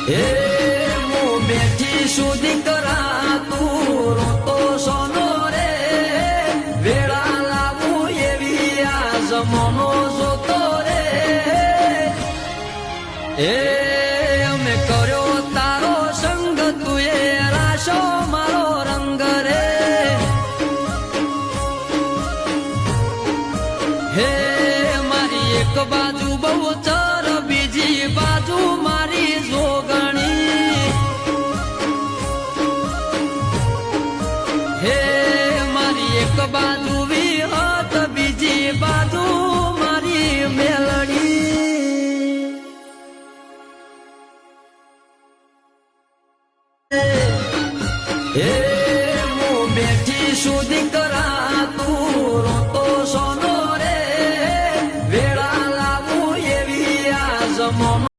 હે હું બેઠી સુધી કરા તું રોતો સોનો રે વેળા લાવું એવી આ જમાનો જોતો રે હે અમે કર્યો તારો સંગ તુએ રાશો મારો રંગ રે હે મારી એક બાજુ બહુ ચર બીજી બાજુ મારી જોગણી હે મારી એક બાજુ વિહત બીજી બાજુ મારી મેલડી હે